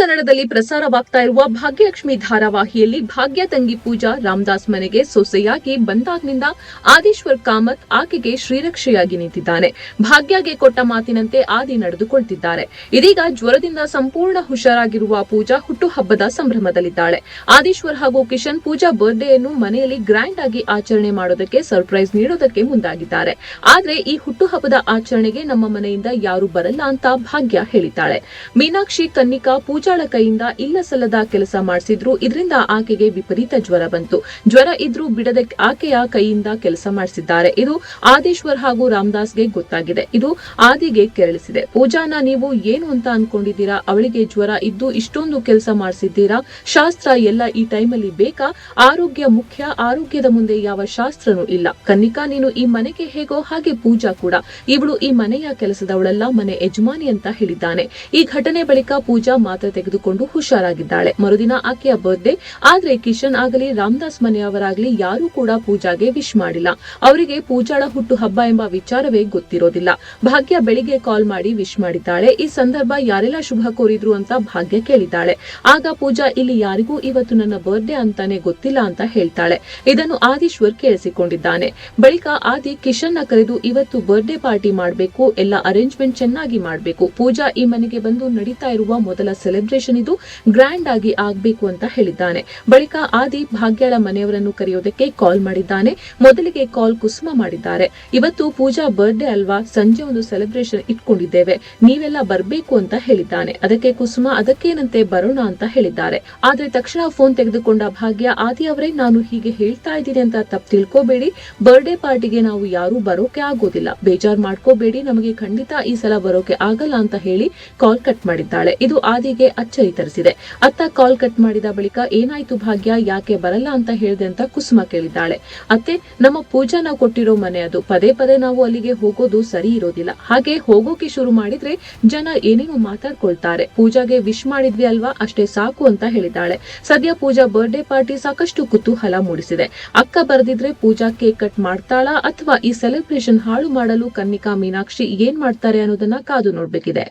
ಕನ್ನಡದಲ್ಲಿ ಪ್ರಸಾರವಾಗ್ತಾ ಇರುವ ಭಾಗ್ಯಲಕ್ಷ್ಮಿ ಧಾರಾವಾಹಿಯಲ್ಲಿ ಭಾಗ್ಯ ತಂಗಿ ಪೂಜಾ ರಾಮದಾಸ್ ಮನೆಗೆ ಸೊಸೆಯಾಗಿ ಬಂದಾಗ್ನಿಂದ ಆದೀಶ್ವರ್ ಕಾಮತ್ ಆಕೆಗೆ ಶ್ರೀರಕ್ಷೆಯಾಗಿ ನಿಂತಿದ್ದಾನೆ. ಭಾಗ್ಯಗೆ ಕೊಟ್ಟ ಮಾತಿನಂತೆ ಆದಿ ನಡೆದುಕೊಳ್ತಿದ್ದಾರೆ. ಇದೀಗ ಜ್ವರದಿಂದ ಸಂಪೂರ್ಣ ಹುಷಾರಾಗಿರುವ ಪೂಜಾ ಹುಟ್ಟುಹಬ್ಬದ ಸಂಭ್ರಮದಲ್ಲಿದ್ದಾಳೆ. ಆದೀಶ್ವರ್ ಹಾಗೂ ಕಿಶನ್ ಪೂಜಾ ಬರ್ತ್ಡೇಯನ್ನು ಮನೆಯಲ್ಲಿ ಗ್ರ್ಯಾಂಡ್ ಆಗಿ ಆಚರಣೆ ಮಾಡೋದಕ್ಕೆ ಸರ್ಪ್ರೈಸ್ ನೀಡೋದಕ್ಕೆ ಮುಂದಾಗಿದ್ದಾರೆ. ಆದ್ರೆ ಈ ಹುಟ್ಟುಹಬ್ಬದ ಆಚರಣೆಗೆ ನಮ್ಮ ಮನೆಯಿಂದ ಯಾರು ಬರಲ್ಲ ಅಂತ ಭಾಗ್ಯ ಹೇಳಿದ್ದಾಳೆ. ಮೀನಾಕ್ಷಿ ಕನ್ನಿಕಾ ಪೂಜಾಳ ಕೈಯಿಂದ ಇಲ್ಲ ಸಲ್ಲದ ಕೆಲಸ ಮಾಡಿಸಿದ್ರು. ಇದರಿಂದ ಆಕೆಗೆ ವಿಪರೀತ ಜ್ವರ ಬಂತು. ಜ್ವರ ಇದ್ರೂ ಬಿಡದೆ ಆಕೆಯ ಕೈಯಿಂದ ಕೆಲಸ ಮಾಡಿಸಿದ್ದಾರೆ. ಇದು ಆದೇಶ್ವರ್ ಹಾಗೂ ರಾಮದಾಸ್ಗೆ ಗೊತ್ತಾಗಿದೆ. ಇದು ಆದಿಗೆ ಕೆರಳಿಸಿದೆ. ಪೂಜಾನ ನೀವು ಏನು ಅಂತ ಅನ್ಕೊಂಡಿದ್ದೀರಾ? ಅವಳಿಗೆ ಜ್ವರ ಇದ್ದು ಇಷ್ಟೊಂದು ಕೆಲಸ ಮಾಡಿಸಿದ್ದೀರಾ? ಶಾಸ್ತ್ರ ಎಲ್ಲ ಈ ಟೈಮಲ್ಲಿ ಬೇಕಾ? ಆರೋಗ್ಯ ಮುಖ್ಯ. ಆರೋಗ್ಯದ ಮುಂದೆ ಯಾವ ಶಾಸ್ತ್ರನೂ ಇಲ್ಲ. ಕನ್ನಿಕಾ, ನೀನು ಈ ಮನೆಗೆ ಹೇಗೋ ಹಾಗೆ ಪೂಜಾ ಕೂಡ. ಇವಳು ಈ ಮನೆಯ ಕೆಲಸದವಳಲ್ಲ, ಮನೆ ಯಜಮಾನಿ ಅಂತ ಹೇಳಿದ್ದಾನೆ. ಈ ಘಟನೆ ಬಳಿಕ ಪೂಜಾ ಮಾತ್ರ ತೆಗೆದುಕೊಂಡು ಹುಷಾರಾಗಿದ್ದಾಳೆ. ಮರುದಿನ ಆಕೆಯ ಬರ್ತ್ಡೇ. ಆದ್ರೆ ಕಿಶನ್ ಆಗಲಿ ರಾಮದಾಸ್ ಮನೆಯವರಾಗ್ಲಿ ಯಾರೂ ಕೂಡ ಪೂಜಾಗೆ ವಿಶ್ ಮಾಡಿಲ್ಲ. ಅವರಿಗೆ ಪೂಜಾಳ ಹುಟ್ಟು ಹಬ್ಬ ಎಂಬ ವಿಚಾರವೇ ಗೊತ್ತಿರೋದಿಲ್ಲ. ಭಾಗ್ಯ ಬೆಳಿಗ್ಗೆ ಕಾಲ್ ಮಾಡಿ ವಿಶ್ ಮಾಡಿದ್ದಾಳೆ. ಈ ಸಂದರ್ಭ ಯಾರೆಲ್ಲ ಶುಭ ಕೋರಿದ್ರು ಅಂತ ಭಾಗ್ಯ ಕೇಳಿದ್ದಾಳೆ. ಆಗ ಪೂಜಾ, ಇಲ್ಲಿ ಯಾರಿಗೂ ಇವತ್ತು ನನ್ನ ಬರ್ತ್ಡೇ ಅಂತಾನೆ ಗೊತ್ತಿಲ್ಲ ಅಂತ ಹೇಳ್ತಾಳೆ. ಇದನ್ನು ಆದೀಶ್ವರ್ ಕೇಳಿಸಿಕೊಂಡಿದ್ದಾನೆ. ಬಳಿಕ ಆದಿ ಕಿಶನ್ ನ ಕರೆದು ಇವತ್ತು ಬರ್ತ್ಡೇ ಪಾರ್ಟಿ ಮಾಡಬೇಕು, ಎಲ್ಲ ಅರೇಂಜ್ಮೆಂಟ್ ಚೆನ್ನಾಗಿ ಮಾಡಬೇಕು. ಪೂಜಾ ಈ ಮನೆಗೆ ಬಂದು ನಡೀತಾ ಇರುವ ಮೊದಲ ಸೆಲೆಬ್ರೇಷನ್ ಇದು, ಗ್ರ್ಯಾಂಡ್ ಆಗಿ ಆಗ್ಬೇಕು ಅಂತ ಹೇಳಿದ್ದಾನೆ. ಬಳಿಕ ಆದಿ ಭಾಗ್ಯಳ ಮನೆಯವರನ್ನು ಕರೆಯೋದಕ್ಕೆ ಕಾಲ್ ಮಾಡಿದ್ದಾನೆ. ಮೊದಲಿಗೆ ಕಾಲ್ ಕುಸುಮ ಮಾಡಿದ್ದಾರೆ. ಇವತ್ತು ಪೂಜಾ ಬರ್ತ್ಡೇ ಅಲ್ವಾ, ಸಂಜೆ ಒಂದು ಸೆಲೆಬ್ರೇಷನ್ ಇಟ್ಕೊಂಡಿದ್ದೇವೆ, ನೀವೆಲ್ಲ ಬರ್ಬೇಕು ಅಂತ ಹೇಳಿದ್ದಾನೆ. ಅದಕ್ಕೆ ಕುಸುಮ ಅದಕ್ಕೇನಂತೆ ಬರೋಣ ಅಂತ ಹೇಳಿದ್ದಾರೆ. ಆದ್ರೆ ತಕ್ಷಣ ಫೋನ್ ತೆಗೆದುಕೊಂಡ ಭಾಗ್ಯ, ಆದಿ ಅವರೇ, ನಾನು ಹೀಗೆ ಹೇಳ್ತಾ ಇದ್ದೀನಿ ಅಂತ ತಪ್ಪು ತಿಳ್ಕೋಬೇಡಿ. ಬರ್ತ್ಡೇ ಪಾರ್ಟಿಗೆ ನಾವು ಯಾರು ಬರೋಕೆ ಆಗೋದಿಲ್ಲ, ಬೇಜಾರ್ ಮಾಡ್ಕೋಬೇಡಿ, ನಮಗೆ ಖಂಡಿತ ಈ ಸಲ ಬರೋಕೆ ಆಗಲ್ಲ ಅಂತ ಹೇಳಿ ಕಾಲ್ ಕಟ್ ಮಾಡಿದ್ದಾಳೆ. ಇದು ಆದಿಗೆ ಅಚ್ಚರಿ ತರಿಸಿದೆ. ಅತ್ತ ಕಾಲ್ ಕಟ್ ಮಾಡಿದ ಬಳಿಕ ಏನಾಯ್ತು ಭಾಗ್ಯ, ಯಾಕೆ ಬರಲ್ಲ ಅಂತ ಹೇಳಿದೆ ಅಂತ ಕುಸುಮ ಕೇಳಿದ್ದಾಳೆ. ಅತ್ತೆ, ನಮ್ಮ ಪೂಜಾನ ಕೊಟ್ಟಿರೋ ಮನೆ ಅದು, ಪದೇ ಪದೇ ನಾವು ಅಲ್ಲಿಗೆ ಹೋಗೋದು ಸರಿ ಇರೋದಿಲ್ಲ. ಹಾಗೆ ಹೋಗೋಕೆ ಶುರು ಮಾಡಿದ್ರೆ ಜನ ಏನೇನೋ ಮಾತಾಡ್ಕೊಳ್ತಾರೆ. ಪೂಜಾಗೆ ವಿಶ್ ಮಾಡಿದ್ವಿ ಅಲ್ವಾ, ಅಷ್ಟೇ ಸಾಕು ಅಂತ ಹೇಳಿದ್ದಾಳೆ. ಸದ್ಯ ಪೂಜಾ ಬರ್ತ್ಡೇ ಪಾರ್ಟಿ ಸಾಕಷ್ಟು ಕುತೂಹಲ ಮೂಡಿಸಿದೆ. ಅಕ್ಕ ಬರೆದಿದ್ರೆ ಪೂಜಾ ಕೇಕ್ ಕಟ್ ಮಾಡ್ತಾಳಾ ಅಥವಾ ಈ ಸೆಲೆಬ್ರೇಷನ್ ಹಾಳು ಮಾಡಲು ಕನ್ನಿಕಾ ಮೀನಾಕ್ಷಿ ಏನ್ ಮಾಡ್ತಾರೆ ಅನ್ನೋದನ್ನ ಕಾದು ನೋಡ್ಬೇಕಿದೆ.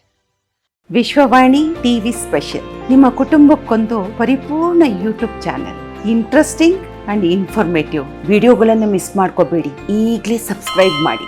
ವಿಶ್ವವಾಣಿ ಟಿವಿ ಸ್ಪೆಷಲ್ ನಿಮ್ಮ ಕುಟುಂಬಕ್ಕೊಂದು ಪರಿಪೂರ್ಣ YouTube channel. Interesting and informative ವಿಡಿಯೋಗಳನ್ನು ಮಿಸ್ ಮಾಡ್ಕೋಬೇಡಿ. ಈಗಲೇ ಸಬ್ಸ್ಕ್ರೈಬ್ ಮಾಡಿ.